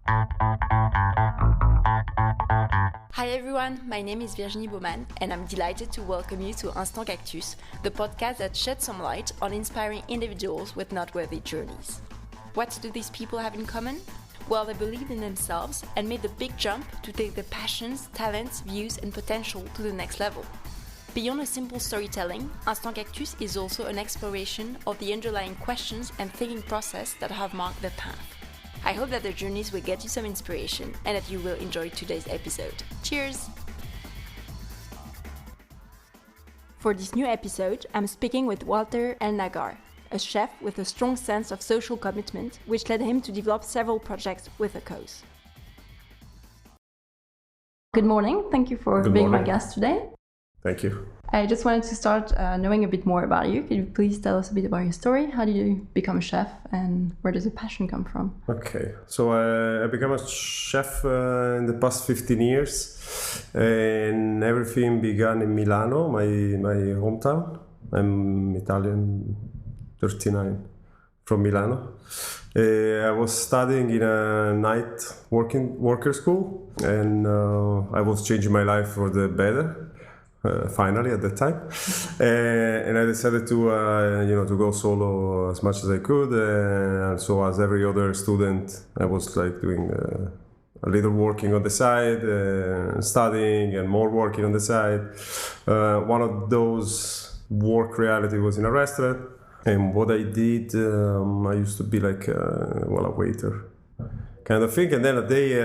Hi everyone, my name is Virginie Baumann and I'm delighted to welcome you to Instant Cactus, the podcast that sheds some light on inspiring individuals with noteworthy journeys. What do these people have in common? Well, they believed in themselves and made the big jump to take their passions, talents, views and potential to the next level. Beyond a simple storytelling, Instant Cactus is also an exploration of the underlying questions and thinking process that have marked their path. I hope that their journeys will get you some inspiration and that you will enjoy today's episode. Cheers! For this new episode, I'm speaking with Walter El Nagar, a chef with a strong sense of social commitment, which led him to develop several projects with a cause. Good morning, thank you for being my guest today. Thank you. I just wanted to start knowing a bit more about you. Could you please tell us a bit about your story? How did you become a chef and where does the passion come from? Okay, so I became a chef in the past 15 years and everything began in Milano, my hometown. I'm Italian, 39, from Milano. I was studying in a night worker school and I was changing my life for the better. Finally, at that time, and I decided to go solo as much as I could. And so, as every other student, I was like doing a little working on the side, studying, and more working on the side. One of those work reality was in a restaurant, and what I did, I used to be like a waiter. Kind of thing, and then a day,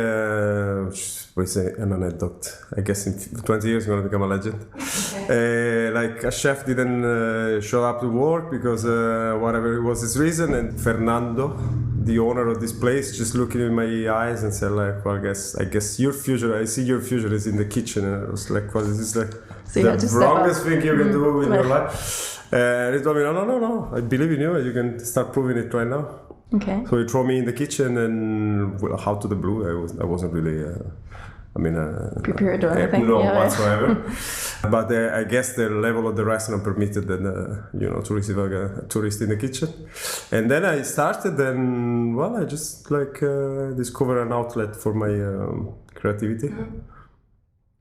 we say an anecdote. I guess in 20 years, I'm gonna become a legend. Okay. Like a chef didn't show up to work because whatever was his reason, and Fernando, the owner of this place, just looking in my eyes and said, like, "Well, I guess your future. I see your future is in the kitchen." And I was like, "Well, this is like so the wrongest thing you can do in your life." And he told me, "No. I believe in you. You can start proving it right now." Okay. So he threw me in the kitchen, and out to the blue, I wasn't really, prepared or anything. No, whatsoever. But I guess the level of the restaurant permitted that, to receive a tourist in the kitchen. And then I started, and I just discovered an outlet for my creativity,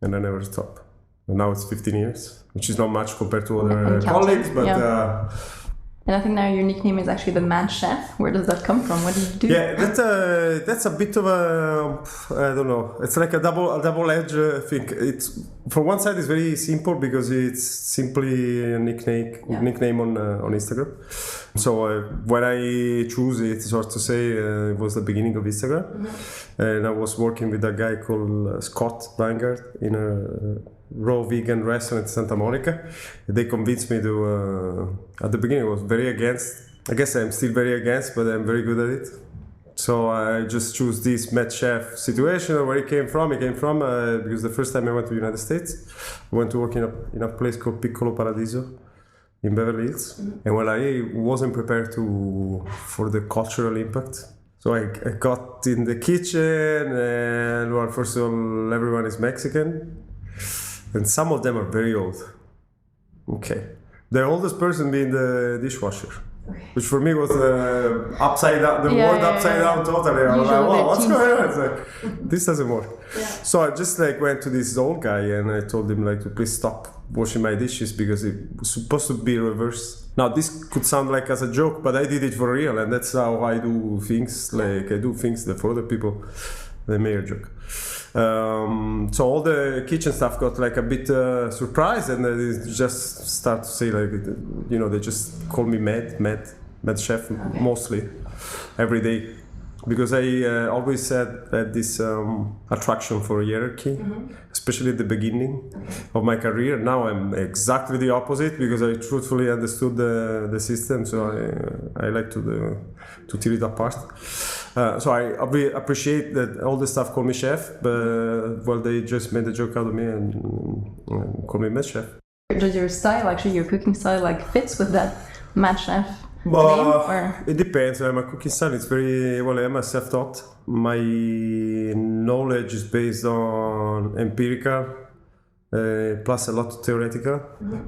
and I never stopped. And now it's 15 years, which is not much compared to other colleagues, but. Yeah. And I think now your nickname is actually the Mad Chef. Where does that come from? What do you do? Yeah, that's a bit of a, I don't know. It's like a double-edged thing. It's from one side it's very simple because it's simply a nickname on Instagram. So when I choose it, so to say, it was the beginning of Instagram, and I was working with a guy called Scott Vanguard in a raw vegan restaurant in Santa Monica. They convinced me to, at the beginning I was very against. I guess I'm still very against, but I'm very good at it. So I just choose this Mad Chef situation. Where it came from because the first time I went to the United States, I went to work in a place called Piccolo Paradiso in Beverly Hills. And I wasn't prepared for the cultural impact. So I got in the kitchen and first of all, everyone is Mexican. And some of them are very old. Okay. The oldest person being the dishwasher. Okay. Which for me was upside down, the world upside down totally. I was like, wow, what's going on? It's like, this doesn't work. Yeah. So I just went to this old guy and I told him to please stop washing my dishes because it was supposed to be reversed. Now this could sound like as a joke, but I did it for real, and that's how I do things. I do things that for other people they may a joke. So all the kitchen staff got a bit surprised, and they just start to say they just call me mad chef mostly every day, because I always had this attraction for hierarchy, especially at the beginning of my career. Now I'm exactly the opposite because I truthfully understood the system, so I like to tear it apart. So I appreciate that all the staff call me chef, but they just made a joke out of me and call me Mad Chef. Does your style, actually your cooking style, fits with that Mad Chef name? Or? It depends. My cooking style is I'm a self-taught. My knowledge is based on empirical plus a lot of theoretical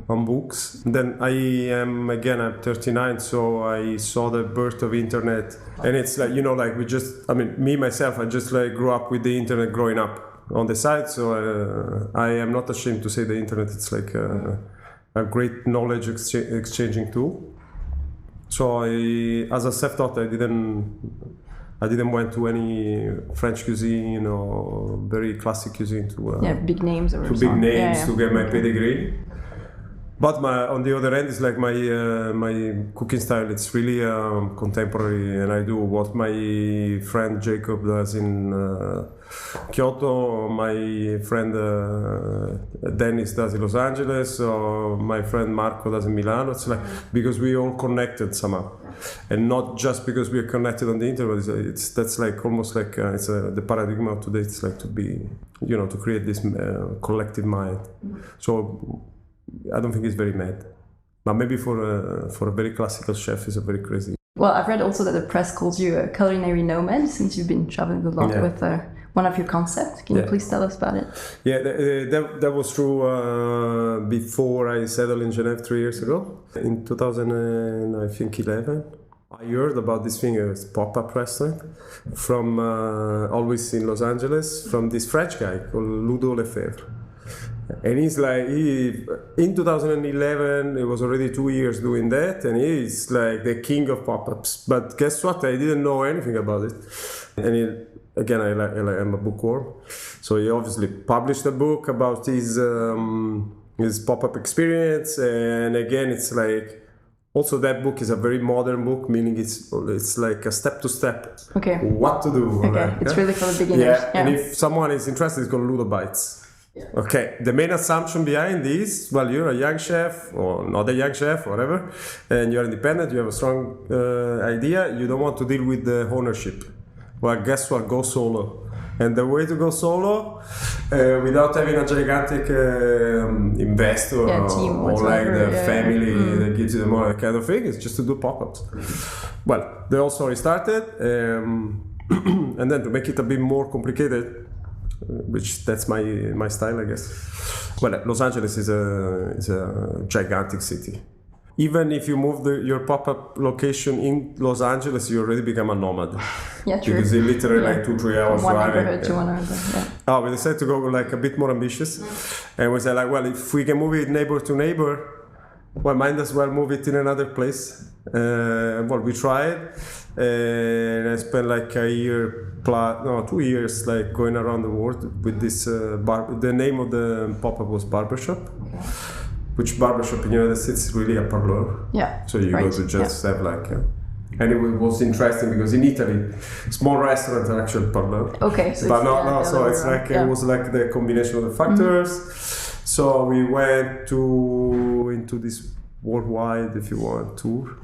on books. Then I'm 39, so I saw the birth of internet, and it's like, like myself, I just like grew up with the internet growing up on the side, so I am not ashamed to say the internet, it's like a great knowledge exchanging tool. So as a self-taught, I didn't went to any French cuisine or very classic cuisine to big names or to get my pedigree. But on the other end, it's like my cooking style. It's really contemporary, and I do what my friend Jacob does in Kyoto, my friend Dennis does in Los Angeles, or my friend Marco does in Milan. It's like because we all connected somehow, and not just because we are connected on the internet. That's like almost like it's the paradigm of today. It's like to be, to create this collective mind. So I don't think it's very mad, but maybe for a very classical chef, it's a very crazy. Well, I've read also that the press calls you a culinary nomad since you've been traveling a lot with one of your concepts. Can you please tell us about it? Yeah, that was true before I settled in Geneva 3 years ago. In 2011, I heard about this thing, a pop-up restaurant from always in Los Angeles, from this French guy called Ludo Lefebvre. And he's like, in 2011, it was already 2 years doing that, and he's like the king of pop-ups. But guess what? I didn't know anything about it. And I'm a bookworm. So he obviously published a book about his pop-up experience. And again, it's like, also that book is a very modern book, meaning it's like a step-to-step. Okay. What to do. Okay, right? It's really for the beginners. Yeah, and if someone is interested, it's called Ludo Bites. Yeah. Okay, the main assumption behind this, well, you're a young chef or not a young chef, whatever, and you're independent, you have a strong idea, you don't want to deal with the ownership. Well, guess what? Go solo. And the way to go solo, without having a gigantic investor team or like the family that gives you the money kind of thing, is just to do pop-ups. Well, the whole story started, and then to make it a bit more complicated, which that's my style, I guess. Well, Los Angeles is a gigantic city. Even if you move your pop-up location in Los Angeles, you already become a nomad. Yeah, true. Because it's literally like 2-3 hours one driving. Neighborhood to one neighborhood. Yeah. We decided to go like a bit more ambitious, and we said like, well, if we can move it neighbor to neighbor, well, might as well move it in another place. Well, we tried, and I spent like 2 years like going around the world with this the name of the pop-up was Barbershop, which Barbershop in the United States is really a parlor. Yeah. So you go to just have like and it was interesting because in Italy small restaurants are actually parlor. Okay. So but so it's like it was like the combination of the factors. So we went into this worldwide, if you want, tour.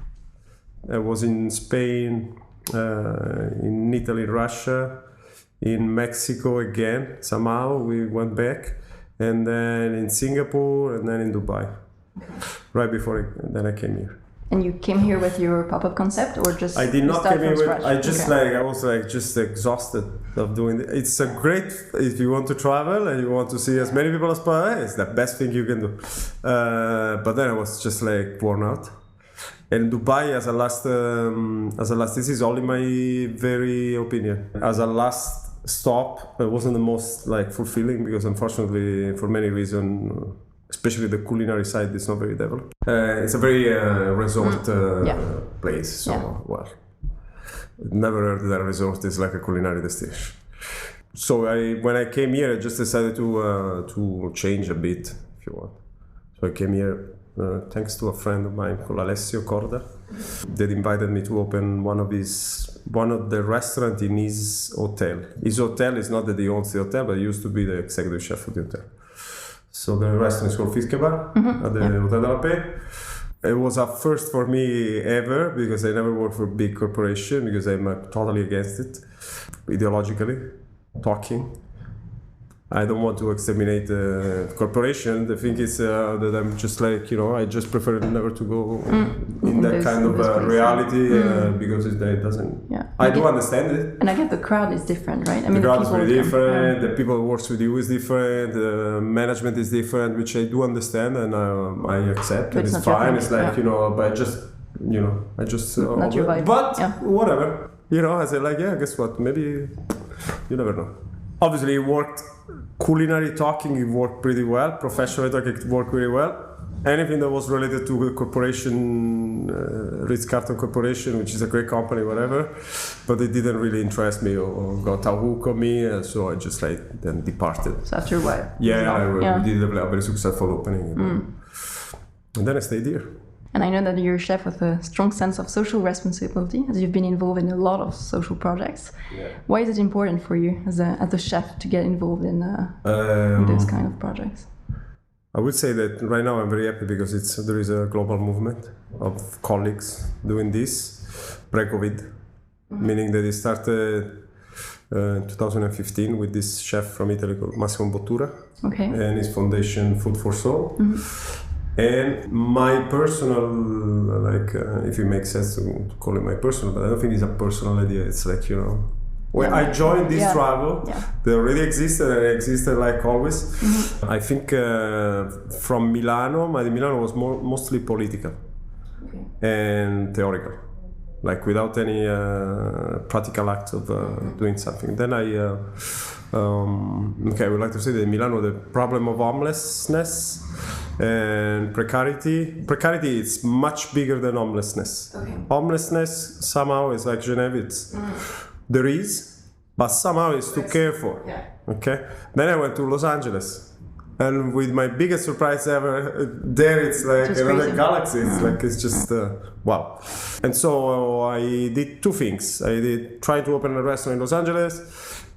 I was in Spain, in Italy, Russia, in Mexico again. Somehow we went back, and then in Singapore, and then in Dubai. Right before then I came here. And you came here with your pop-up concept, or just I did not come here with. Scratch? I just I was like just exhausted of doing it. It's a great if you want to travel and you want to see as many people as possible. It's the best thing you can do. But then I was just like worn out. And Dubai as a last, this is only my very opinion. As a last stop, it wasn't the most like fulfilling because unfortunately, for many reasons, especially the culinary side, is not very developed. It's a very resort place. So well, never heard that a resort is like a culinary destination. So when I came here, I just decided to change a bit, if you want. So I came here. Thanks to a friend of mine called Alessio Corda, that invited me to open one of the restaurants in his hotel. His hotel is not that he owns the hotel, but he used to be the executive chef of the hotel. So the restaurant is called Fiskebar at the Hotel de la Paix. It was a first for me ever because I never worked for a big corporation because I'm totally against it, ideologically talking. I don't want to exterminate the corporation. The thing is that I'm just like, I just prefer never to go in that kind of reality because it doesn't. Yeah. I do understand it. And I get the crowd is different, right? I mean, the crowd is very different. The people who works with you is different. The management is different, which I do understand and I accept. And it's fine. It's like but I just. Not your vibe. But whatever. I say like, guess what? Maybe you never know. Obviously, it worked. Culinary talking, it worked pretty well. Professional talking, it worked really well. Anything that was related to the corporation, Ritz-Carlton Corporation, which is a great company, whatever, but it didn't really interest me or got a hook on me, so I just then departed. So after a while? We did a very successful opening. And then I stayed here. And I know that you're a chef with a strong sense of social responsibility, as you've been involved in a lot of social projects. Yeah. Why is it important for you as a chef to get involved in those kind of projects? I would say that right now I'm very happy because there is a global movement of colleagues doing this pre-COVID, meaning that it started in 2015 with this chef from Italy called Massimo Bottura and his foundation Food for Soul. And my personal, if it makes sense to call it my personal, but I don't think it's a personal idea. It's like, when I joined this travel, they already existed and existed like always. I think from Milano, Milano was mostly political and theoretical, like without any practical act of doing something. Then I would like to say that in Milano, the problem of homelessness and precarity is much bigger than homelessness. Homelessness somehow is like Geneva, there is, but somehow it's to care for. Then I went to Los Angeles, and with my biggest surprise ever, there it's like just another crazy galaxy. It's like it's just wow. And so I did two things. I did try to open a restaurant in Los Angeles,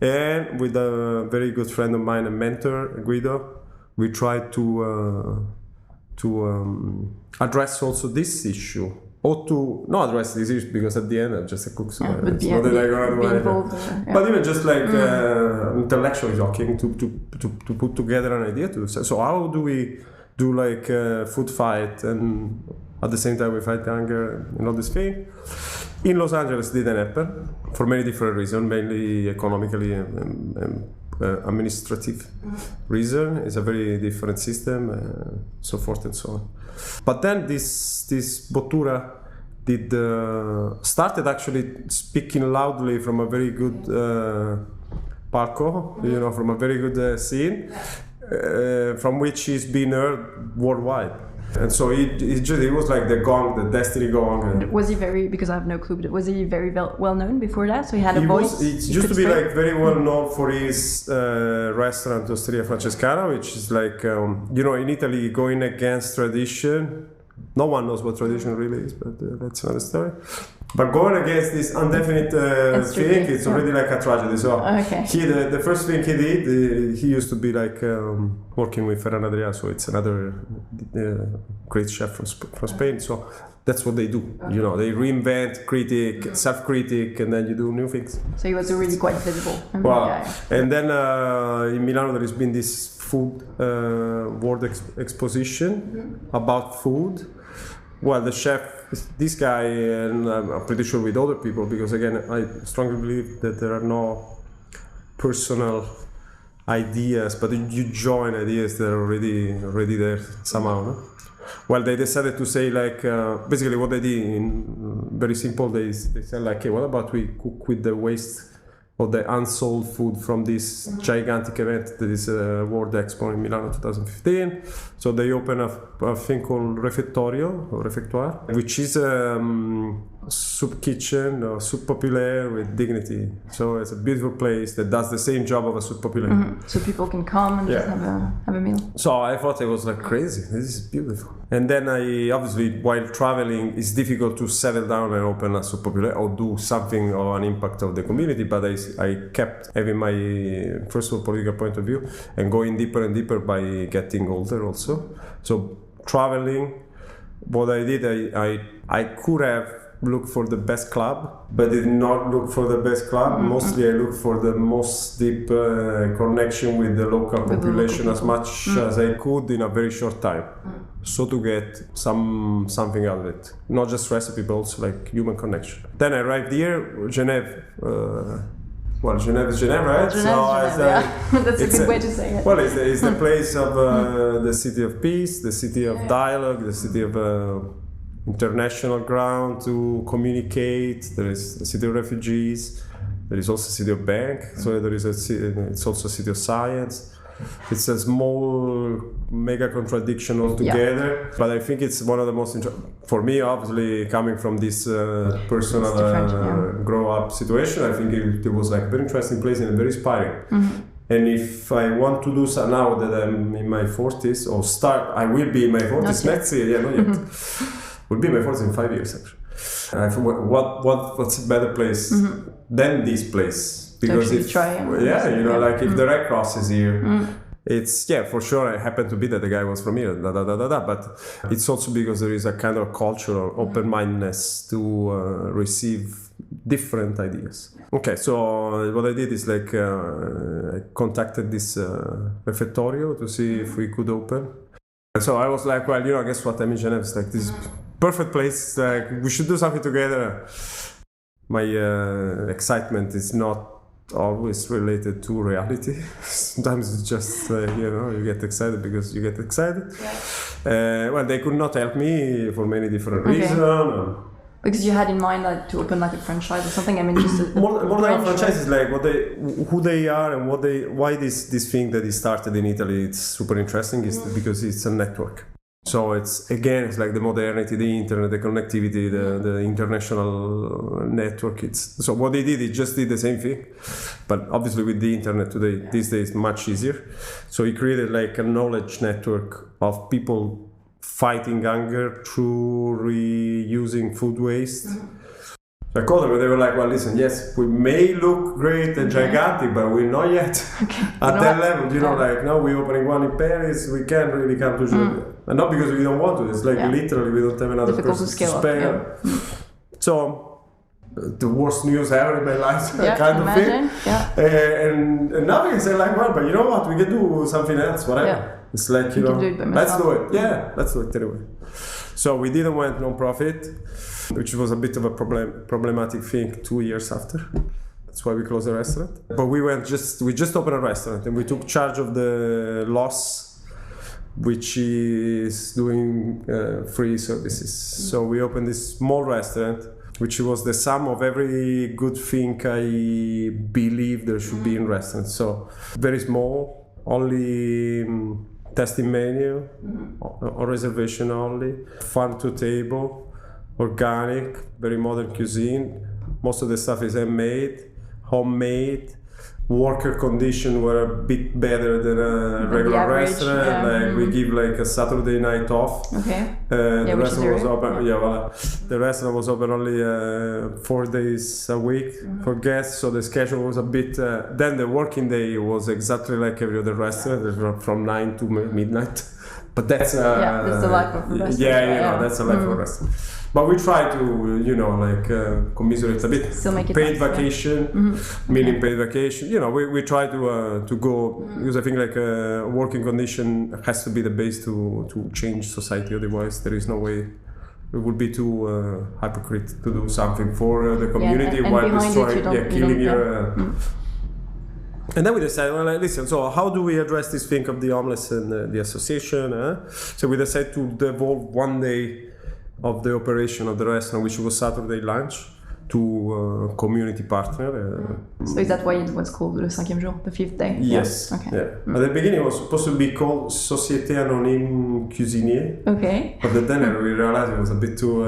and with a very good friend of mine, a mentor, Guido, we tried to address also this issue, or to not address this issue because at the end I'm just a cook, so it's not that I got involved. But even just like intellectually talking to put together an idea to. So how do we do like food fight and at the same time we fight hunger and all this thing? In Los Angeles didn't happen for many different reasons, mainly economically and administrative reason. It's a very different system, so forth and so on. But then this Bottura started actually speaking loudly from a very good palco, from a very good scene, from which he's been heard worldwide. And so it was like the gong, the destiny gong. Was he because I have no clue, but was he very well known before that? So he had a voice? He used to be like very well known for his restaurant, Osteria Francescana, which is like, in Italy, going against tradition. No one knows what tradition really is, but that's another story. But going against this indefinite thing, it's already like a tragedy. So the first thing he did, he used to be like working with Ferran Adrià, so it's another great chef from Spain. So that's what they do. They reinvent, self-critic, and then you do new things. So he was really quite visible. And then in Milano there has been this food world exposition about food. Well, the chef, this guy, and I'm pretty sure with other people, because again, I strongly believe that there are no personal ideas, but you join ideas that are already there somehow. No? Well, they decided to say like, basically what they did, in very simple, they said like, hey, what about we cook with the waste of the unsold food from this gigantic event that is World Expo in Milano 2015. So they opened a thing called Refectoir, which is soup kitchen or soup populaire with dignity. So it's a beautiful place that does the same job of a soup populaire. So people can come and just have a meal. So I thought it was like crazy. This is beautiful. And then I obviously, while traveling, it's difficult to settle down and open a soup populaire or do something of an impact of the community. But I kept having my personal political point of view and going deeper and deeper by getting older also. So traveling, what I did, I could have look for the best club, but did not look for the best club. Mostly I look for the most deep connection with the local population as much as I could in a very short time. So to get something out of it, not just recipe, but also like human connection. Then I arrived here, Geneva. Geneva is Geneva, right? That's a good way to say it. Well, it's the place of the city of peace, the city of dialogue, the city of international ground to communicate. There is the city of refugees. There is also a city of bank. So there is it's also a city of science. It's a small mega contradiction altogether, but I think it's one of the most for me, obviously coming from this personal grow up situation. I think it was like a very interesting place and very inspiring. And if I want to do so now that I'm in my 40s, I will be in my 40s next year. Not yet. Will be in my 40s in 5 years actually. What's a better place than this place? Because if the Red Cross is here, it's for sure. I happen to be that the guy was from here, but it's also because there is a kind of cultural open-mindedness to receive different ideas. Okay, so what I did is I contacted this Refectorio to see if we could open. And so I was like, well, guess what? I'm in Geneva. It's like this perfect place. Like we should do something together. My excitement is not always related to reality. Sometimes it's just you get excited because you get excited. Well, they could not help me for many different reasons. Because you had in mind to open like a franchise or something. I mean, just more than a franchise is like who they are and why this thing that is started in Italy. It's super interesting. Is because it's a network. So it's like the modernity, the internet, the connectivity, the international network. So what they did, it just did the same thing, but obviously with the internet today, these days, much easier. So he created like a knowledge network of people fighting hunger through reusing food waste. I called them and they were like, well, listen, yes, we may look great and gigantic, but we're not yet at that level. Now we're opening one in Paris, we can't really come to Geneva. And not because we don't want to, it's like literally we don't have another person to spare. So, the worst news ever in my life, kind of thing. And now we say like, well, but you know what, we can do something else, whatever. It's like, let's do it. Yeah, let's do it anyway. So we didn't went non-profit, which was a bit of a problematic thing 2 years after. That's why we closed the restaurant. But we just opened a restaurant and we took charge of the loss, which is doing free services. So we opened this small restaurant, which was the sum of every good thing I believe there should be in restaurants. So very small, only testing menu, or reservation only, farm to table, organic, very modern cuisine. Most of the stuff is handmade, homemade. Worker conditions were a bit better than a regular restaurant. We give like a Saturday night off. The restaurant was open. The restaurant was open only 4 days a week for guests. So the schedule was a bit. Then the working day was exactly like every other restaurant, from 9 to midnight. But that's that's the life of a restaurant. That's the life of a restaurant. But we try to, commiserate a bit. Still make it paid vacation, meaning paid vacation. We try to go, because I think like a working condition has to be the base to change society. Otherwise, there is no way. It would be too hypocrite to do something for the community while destroying, killing your. And then we decided, well, listen, so how do we address this thing of the homeless and the association? So we decided to devolve one day of the operation of the restaurant, which was Saturday lunch, to a community partner. So is that why it was called le Cinquième Jour, the fifth day? Yes. Okay. Yeah. At the beginning, it was supposed to be called Société Anonyme Cuisinier. Okay. But then we realized it was a bit too.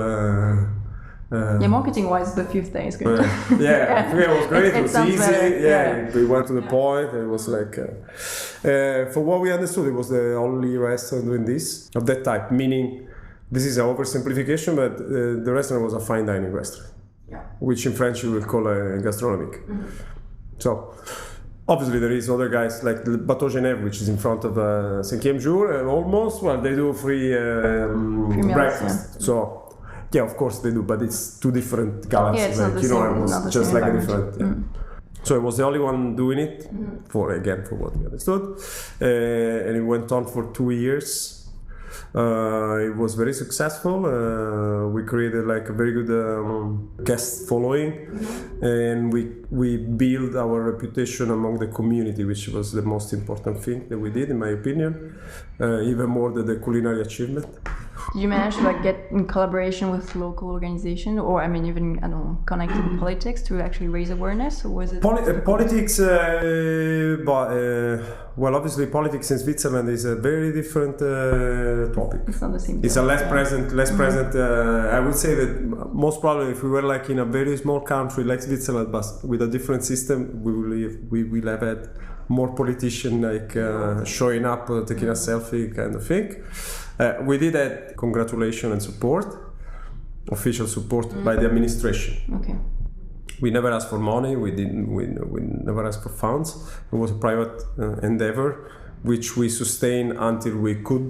Marketing-wise, the fifth day is good. I think it was great. It was easy. Better. We went to the point. It was like, for what we understood, it was the only restaurant doing this of that type. Meaning, this is an oversimplification, but the restaurant was a fine dining restaurant, which in French you will call a gastronomique. So, obviously there is other guys like the Bateau Genève, which is in front of Cinquième Jour, almost. Well, they do free breakfast. So, Yeah, of course they do, but it's two different galaxies. Yeah, it's not the same, it was not the just same like a environment. different. Yeah. So I was the only one doing it for what we understood, and it went on for 2 years. It was very successful. We created like a very good guest following, and we built our reputation among the community, which was the most important thing that we did, in my opinion, even more than the culinary achievement. Did you manage to like get in collaboration with local organizations, or I mean, even I don't know, connected with politics to actually raise awareness, or was it politics? Well, obviously, politics in Switzerland is a very different topic. It's not the same. It's a less present. I would say that most probably, if we were like in a very small country like Switzerland, but with a different system, we will have had more politicians like showing up, taking a selfie, kind of thing. We did have congratulation and support, official support by the administration. Okay. We never asked for money. We never asked for funds. It was a private endeavor, which we sustained until we could.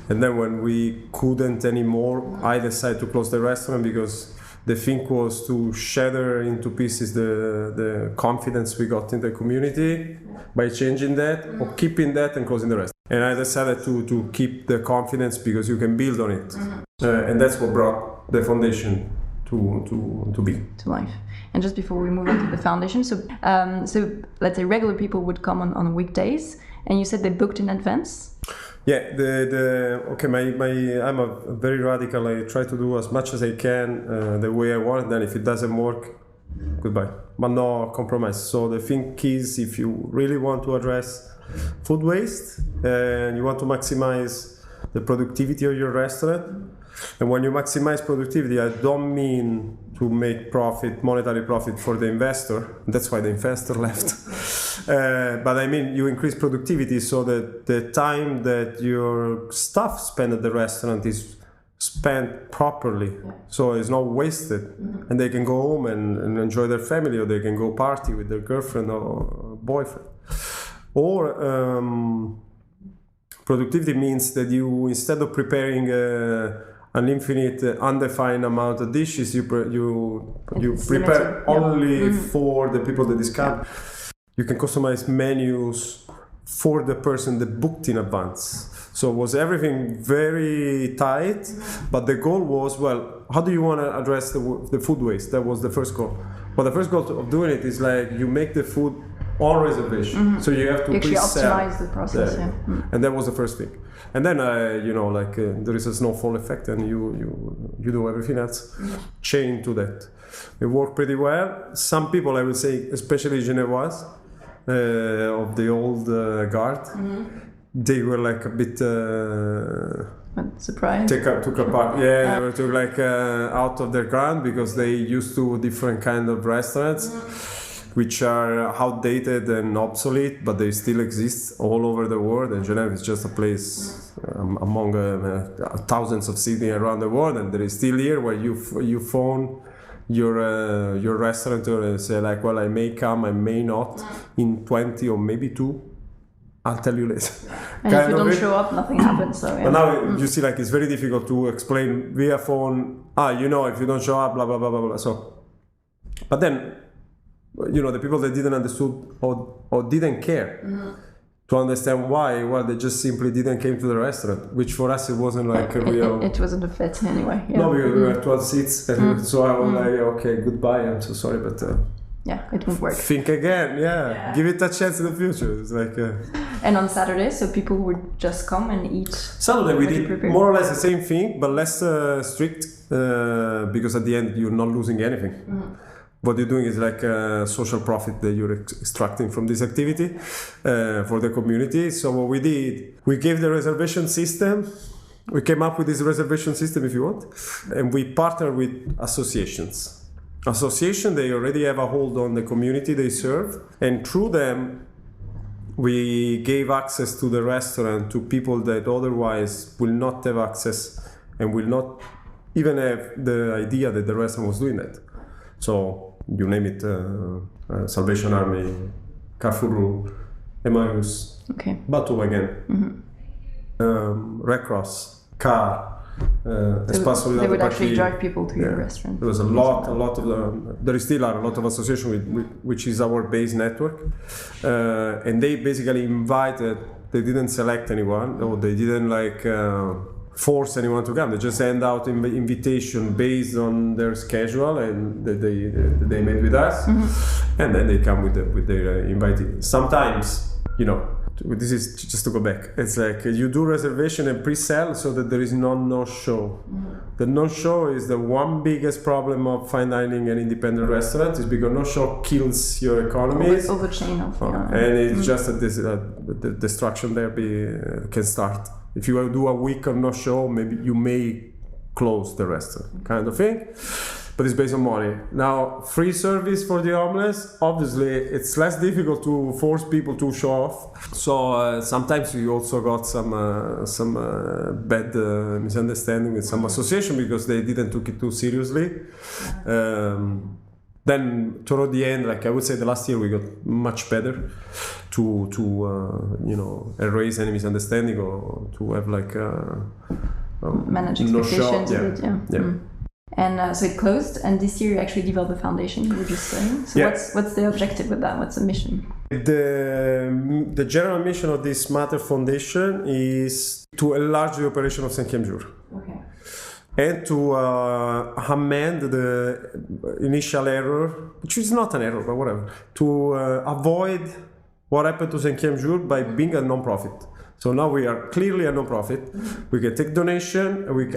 And then when we couldn't anymore, I decided to close the restaurant because the thing was to shatter into pieces the confidence we got in the community by changing that or keeping that and closing the restaurant. And I decided to keep the confidence because you can build on it. And that's what brought the foundation to be. To life. And just before we move on to the foundation, so let's say regular people would come on weekdays, and you said they booked in advance? Yeah, I'm a very radical. I try to do as much as I can the way I want it. Then if it doesn't work, goodbye. But no compromise. So the thing is, if you really want to address food waste and you want to maximize the productivity of your restaurant, and when you maximize productivity, I don't mean to make profit, monetary profit for the investor. That's why the investor left. But I mean, you increase productivity so that the time that your staff spend at the restaurant is spent properly. So it's not wasted. And they can go home and enjoy their family, or they can go party with their girlfriend or boyfriend. Or productivity means that you, instead of preparing an infinite, undefined amount of dishes, you prepare only for the people that discount. You can customize menus for the person that booked in advance. So it was everything very tight, but the goal was, well, how do you want to address the food waste? That was the first goal. But the first goal of doing it is like you make the food on reservation. So you have to actually optimize the process. And that was the first thing. And then, there is a snowfall effect, and you do everything else chained to that. It worked pretty well. Some people, I would say, especially Genevois, of the old guard, they were like a bit surprised. Took apart. Yeah, they were took like out of their ground because they used to different kind of restaurants, which are outdated and obsolete, but they still exist all over the world. And Geneva is just a place among thousands of cities around the world, and there is still here where you phone your restaurateur and say like, well, I may come, I may not in 20 or maybe 2. I'll tell you later. And if you don't show up, nothing happens. So yeah. But now you see, like, it's very difficult to explain via phone. If you don't show up, blah blah blah blah blah. So, but then, the people that didn't understood or didn't care to understand why, well, they just simply didn't came to the restaurant, which for us it wasn't like a real. It wasn't a fit anyway. Yeah. No, we were 12 seats, and so I was like, okay, goodbye. I'm so sorry, but. It won't work. Think again, give it a chance in the future. It's like. And on Saturday, so people would just come and eat. Saturday we did more or less the same thing, but less strict, because at the end you're not losing anything. What you're doing is like a social profit that you're extracting from this activity for the community. So what we did, we gave the reservation system. We came up with this reservation system, if you want, and we partnered with associations. They already have a hold on the community they serve, and through them we gave access to the restaurant to people that otherwise will not have access and will not even have the idea that the restaurant was doing that. So you name it, Salvation Army, Carrefour, Emmaus, Batu again, Red Cross, CAR, So they would actually drive people to your restaurant. There was a lot of there still are a lot of association with which is our base network, and they basically invited. They didn't select anyone, or they didn't force anyone to come. They just send out invitation based on their schedule, and they met with us, and then they come with their invitee. Sometimes, this is just to go back. It's like you do reservation and pre-sell so that there is no show. The no show is the one biggest problem of fine dining and independent restaurants, is because no show kills your economy. Overchain of and it's just that the destruction there can start. If you do a week of no show, maybe you may close the restaurant, kind of thing. But it's based on money. Now, free service for the homeless, obviously, it's less difficult to force people to show off. So sometimes we also got some bad misunderstanding with some association because they didn't take it too seriously. Then toward the end, I would say the last year we got much better to erase any misunderstanding or to have manage expectations. And so it closed, and this year you actually developed a foundation, you were just saying. So what's the objective with that? What's the mission? The general mission of this Matter Foundation is to enlarge the operation of Cinquième Jour. Okay. And to amend the initial error, which is not an error, but whatever, to avoid what happened to Cinquième Jour by being a non-profit. So now we are clearly a non-profit. We can take donation. We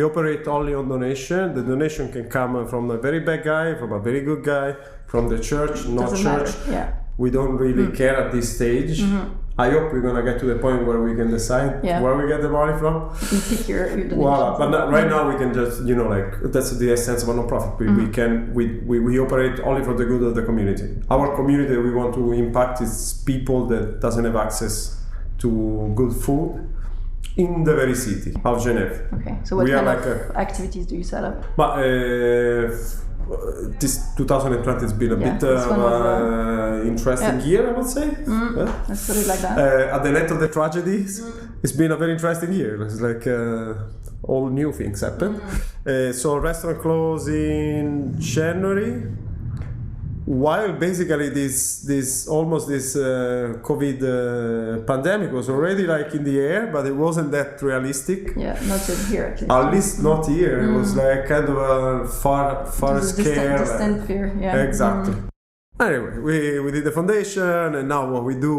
operate only on donation. The donation can come from a very bad guy, from a very good guy, from the church, not Doesn't church. Matter. Yeah. We don't really care at this stage. I hope we're gonna get to the point where we can decide where we get the money from. You pick your donation. But right now we can just that's the essence of a non-profit. We operate only for the good of the community. Our community we want to impact is people that doesn't have access to good food in the very city of Geneva. Okay, so what kind of activities do you set up? But this 2020 has been a bit interesting year, I would say. Let's put it like that. At the net of the tragedies, it's been a very interesting year. It's all new things happen. So restaurant closed in January. While basically this COVID pandemic was already in the air, but it wasn't that realistic. Yeah, not here at least. At least not here. It was kind of a far scare. Distant fear. Yeah. Exactly. Anyway, we did the foundation, and now what we do.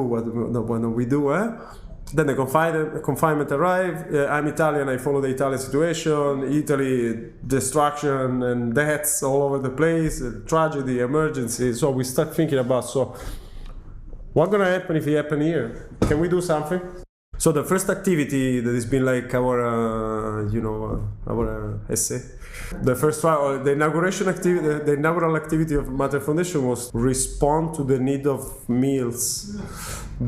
Then the confinement arrived. I'm Italian, I follow the Italian situation. Italy, destruction and deaths all over the place, tragedy, emergency. So we start thinking about, what's going to happen if it happens here? Can we do something? So the first activity that has been our essay. The first one, the inaugural activity of Matter Foundation was respond to the need of meals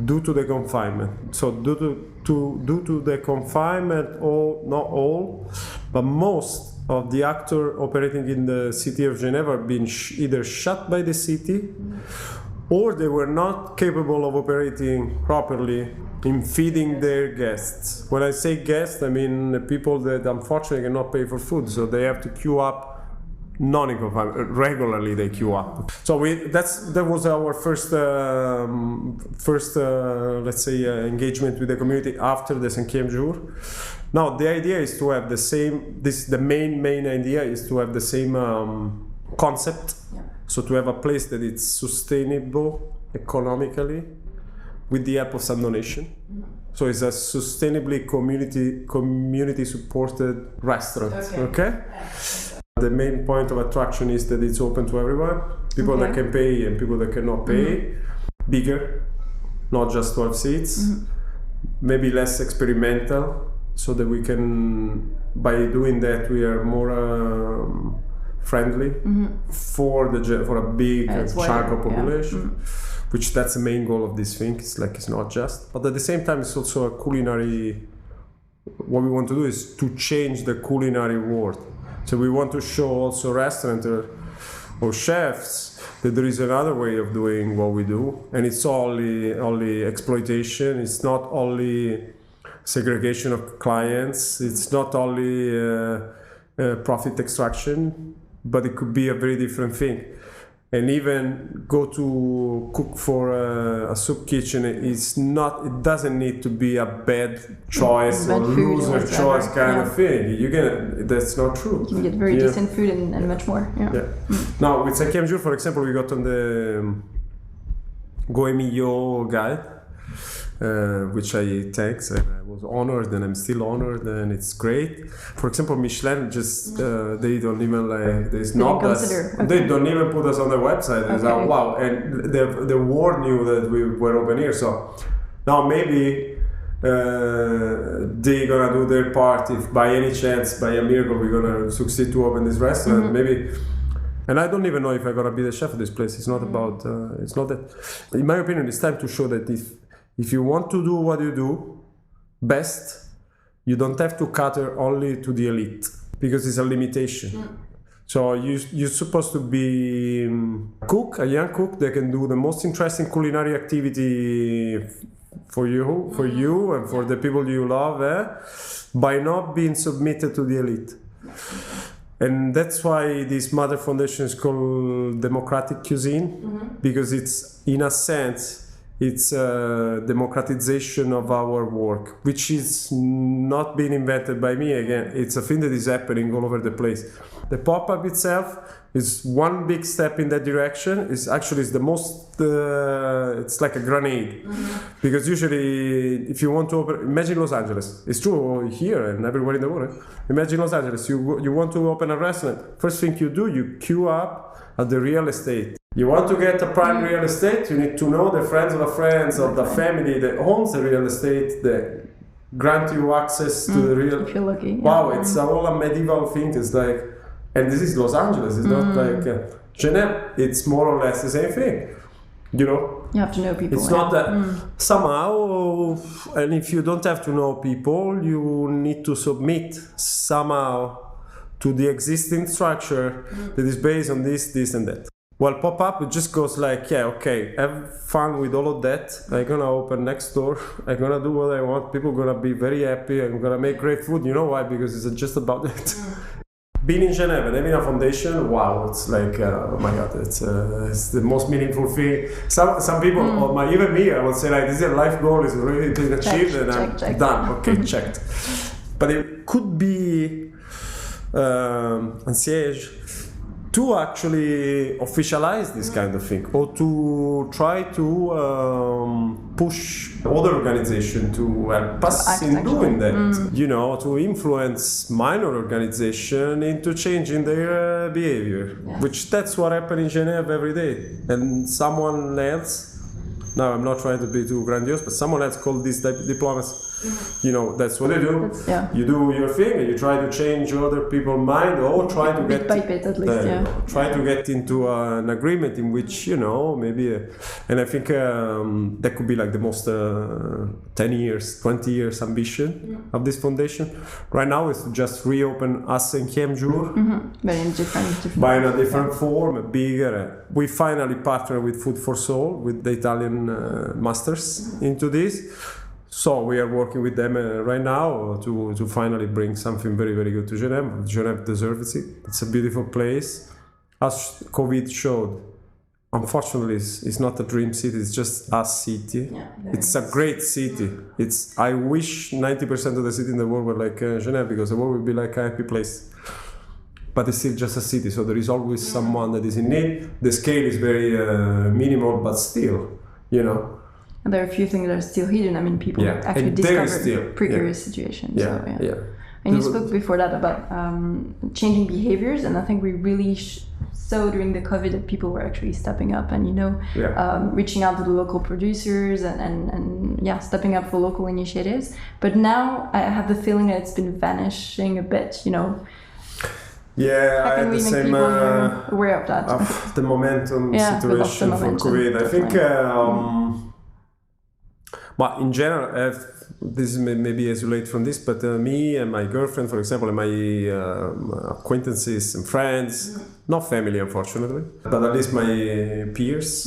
due to the confinement. So due to the confinement, not all, but most of the actors operating in the city of Geneva have been either shut by the city, or they were not capable of operating properly in feeding their guests. When I say guests, I mean people that unfortunately cannot pay for food, so they have to queue up regularly. They queue up. So that was our first engagement with the community after the Cinquième Jour. Now the idea is to have the same. The main idea is to have the same concept. Yeah. So to have a place that is sustainable economically, with the help of some donation. So it's a sustainably community supported restaurant. Okay? The main point of attraction is that it's open to everyone. People that can pay and people that cannot pay. Bigger, not just 12 seats. Maybe less experimental, so that we can, by doing that, we are more friendly for a big chunk of population. Which that's the main goal of this thing. It's not just, but at the same time, it's also a culinary. What we want to do is to change the culinary world. So we want to show also restaurateurs or chefs that there is another way of doing what we do, and it's only exploitation. It's not only segregation of clients. It's not only profit extraction, but it could be a very different thing. And even go to cook for a soup kitchen, it doesn't need to be a bad choice or loser choice kind of thing. That's not true. You can get very decent food and much more. Yeah. Now with Cinquième Jour, for example, we got on the Goemio guide, which I thanks. I was honored, and I'm still honored, and it's great. For example, Michelin just they don't even there's not us. Okay. They don't even put us on their website. It's like, wow, and the world knew that we were open here. So now maybe they're gonna do their part. If by any chance, by a miracle, we're gonna succeed to open this restaurant, maybe. And I don't even know if I'm gonna be the chef of this place. It's not about. It's not that. In my opinion, it's time to show that if you want to do what you do best, you don't have to cater only to the elite, because it's a limitation. So you're supposed to be a young cook that can do the most interesting culinary activity for you and for the people you love, by not being submitted to the elite. And that's why this mother foundation is called Democratic Cuisine, because it's, in a sense, it's a democratization of our work, which is not being invented by me again. It's a thing that is happening all over the place. The pop-up itself is one big step in that direction. It's the most, it's like a grenade. Because usually, if you want to open, imagine Los Angeles. It's true here and everywhere in the world. Imagine Los Angeles, you want to open a restaurant. First thing you do, you queue up at the real estate. You want to get a prime real estate, you need to know the friends of the family that owns the real estate, that grant you access to the real... If you're lucky. Wow, it's all a medieval thing. It's like... And this is Los Angeles, it's not like... Geneva, it's more or less the same thing. You know? You have to know people. It's not that... Somehow, and if you don't have to know people, you need to submit somehow to the existing structure that is based on this and that. Well, pop-up, it just goes like, have fun with all of that. I'm gonna open next door. I'm gonna do what I want. People are gonna be very happy. I'm gonna make great food. You know why? Because it's just about that. Being in Geneva and having a foundation, wow, it's like, oh my God, it's the most meaningful thing. Some people, or even me, I would say like, this is a life goal, it's already been achieved, and I'm done. Okay, checked. But it could be un siège to actually officialize this kind of thing, or to try to push other organizations to help us in doing that. You know, to influence minor organizations into changing their behavior, which that's what happens in Geneva every day. And someone else, now I'm not trying to be too grandiose, but someone else called this diplomacy. You know, that's what they do. You do your thing and you try to change other people's mind, or try to get try to get into an agreement in which, you know, maybe and I think that could be like the most 10 years, 20 years ambition of this foundation. Right now it's to just reopen a Cinquième Jour, but in different by in a different form, bigger. We finally partnered with Food for Soul, with the Italian masters into this. So we are working with them right now to finally bring something very, very good to Geneva. Geneva deserves it. It's a beautiful place. As COVID showed, unfortunately, it's not a dream city. It's just a city. It's a great city. I wish 90% of the city in the world were like Geneva, because the world would be like a happy place. But it's still just a city, so there is always someone that is in need. The scale is very minimal, but still, you know. And there are a few things that are still hidden. I mean, people actually discover precarious situations. And you spoke before that about changing behaviors, and I think we really saw during the COVID that people were actually stepping up and, you know, reaching out to the local producers and stepping up for local initiatives. But now I have the feeling that it's been vanishing a bit, you know. Yeah, I had the same aware of that. Of the momentum situation for COVID. I think. But in general, this maybe isolate from this, but me and my girlfriend, for example, and my acquaintances and friends, not family, unfortunately, but at least my peers,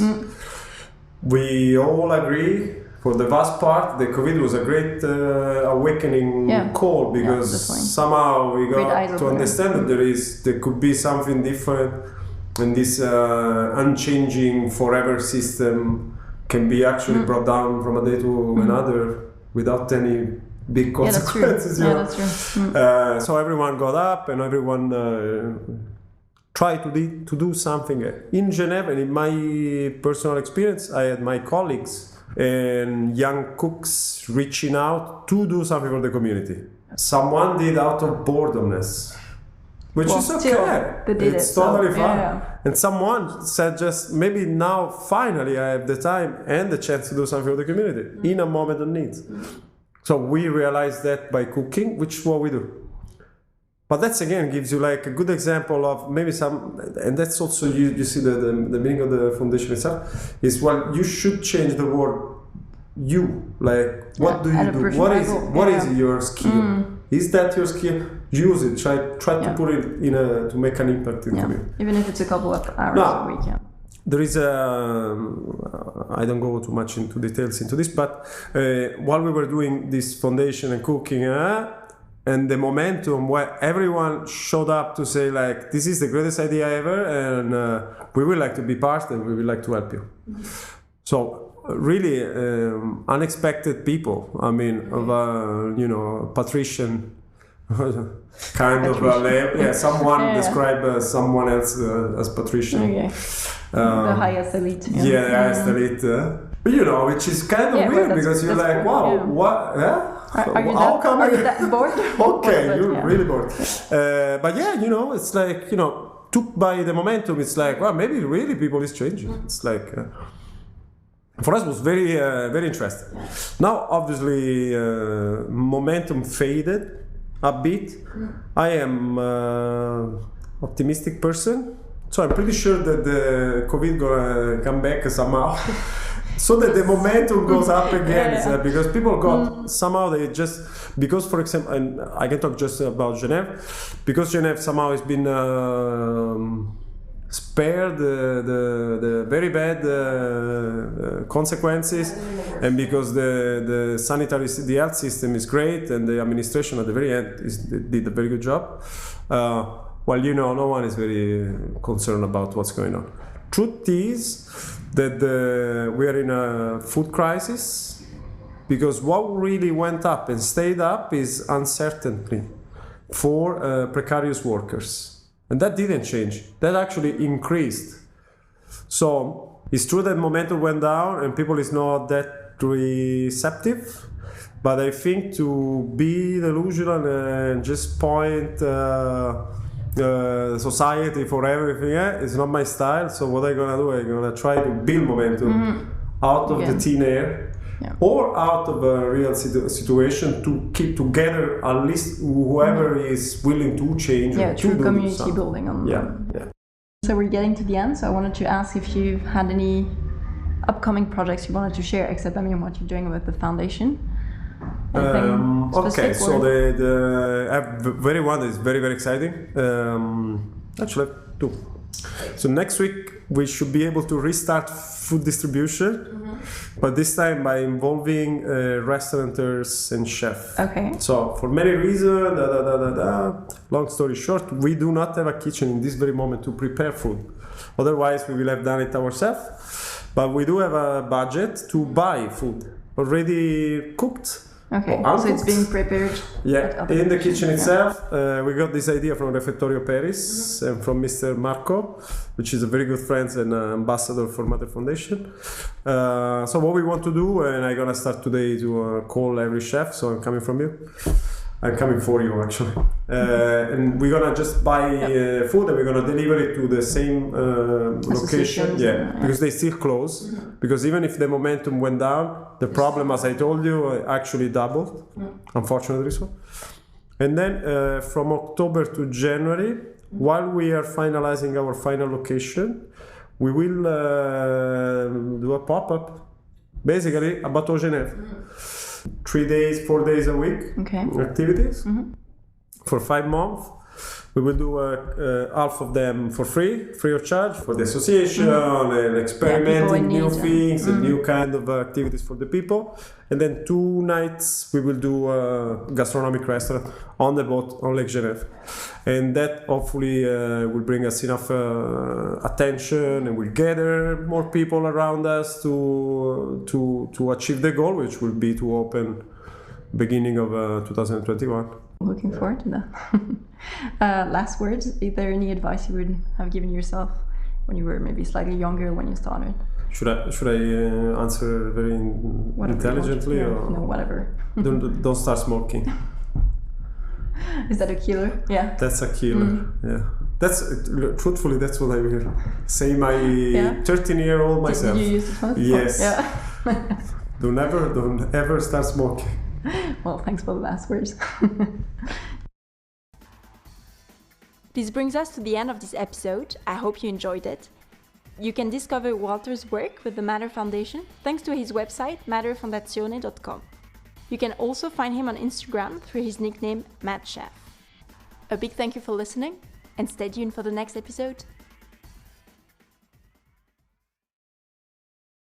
we all agree for the vast part, the COVID was a great awakening call, because somehow we got to understand that there could be something different, and this unchanging forever system can be actually brought down from a day to another without any big consequences. That's true. So everyone got up and everyone tried to do something. In Geneva, and in my personal experience, I had my colleagues and young cooks reaching out to do something for the community. Someone did out of boredomness, which is okay. It's totally fine. Yeah. And someone said, just maybe now finally I have the time and the chance to do something for the community in a moment of need. So we realized that by cooking, which is what we do. But that's again gives you like a good example of maybe some, and that's also you see the meaning of the foundation itself is, well, you should change the word you, like what do you do? What is your skill? Is that your skill? Use it. Try to put it in to make an impact in the community. Even if it's a couple of hours a week. There is I don't go too much into details into this, but while we were doing this foundation and cooking, and the momentum where everyone showed up to say like, this is the greatest idea ever, and we would like to be part and we would like to help you. So really unexpected people. I mean, of a patrician kind of level. Someone describe someone else as patrician. Okay. The highest elite. The highest elite. Which is kind of weird, because you're like, cool. Wow, what? Are you that bored? Okay, you're really bored. But it's like, took by the momentum, it's like, well, maybe really people is changing. It's like, for us it was very, very interesting. Now, obviously, momentum faded a bit. I am optimistic person, so I'm pretty sure that the COVID gonna come back somehow. So that the momentum goes up again, because people got somehow they just, because for example, and I can talk just about Geneva, because Geneva somehow has been spared the very bad consequences, and because the health system is great and the administration at the very end did a very good job. No one is very concerned about what's going on. Truth is that we are in a food crisis, because what really went up and stayed up is uncertainty for precarious workers, and that didn't change. That actually increased. So it's true that momentum went down and people is not that receptive, but I think to be delusional and just point society for everything is not my style. So what I'm gonna do, I'm gonna try to build momentum out of the thin air, or out of a real situation, to keep together at least whoever is willing to change. True community building on. So we're getting to the end, so I wanted to ask if you had any upcoming projects you wanted to share, except what you're doing with the foundation. Okay, so the very one is very, very exciting. Actually, two. So next week we should be able to restart food distribution, but this time by involving restaurateurs and chefs. Okay. So for many reasons, long story short, we do not have a kitchen in this very moment to prepare food. Otherwise, we will have done it ourselves. But we do have a budget to buy food already cooked. Okay, so it's being prepared. In the kitchen itself. We got this idea from Refectoir Paris and from Mr. Marco, which is a very good friend and ambassador for Mother Foundation. So what we want to do, and I'm gonna start today to call every chef, so I'm coming from you. I'm coming for you, actually. And we're gonna just buy food and we're gonna deliver it to the same location. Because they still close. Because even if the momentum went down, the problem, as I told you, actually doubled, unfortunately so. And then from October to January, while we are finalizing our final location, we will do a pop-up, basically a Bateau Genève. 3 days, 4 days a week activities for 5 months, We will do half of them for free of charge for the association and experimenting new things and new kind of activities for the people. And then 2 nights we will do a gastronomic restaurant on the boat on Lake Geneva. And that hopefully will bring us enough attention and will gather more people around us to achieve the goal, which will be to open beginning of 2021. Looking forward to that. Last words, is there any advice you would have given yourself when you were maybe slightly younger when you started? Should I answer very intelligently? Or no, whatever. don't start smoking. Is that a killer? Yeah. That's a killer. Yeah. Truthfully, that's what I will say. My 13-year-old myself. Did you use the phone? Yes. Yeah. Don't ever start smoking. Well, thanks for the last words. This brings us to the end of this episode. I hope you enjoyed it. You can discover Walter's work with the Matter Foundation thanks to his website matterfondazione.com. You can also find him on Instagram through his nickname Mad Chef. A big thank you for listening and stay tuned for the next episode.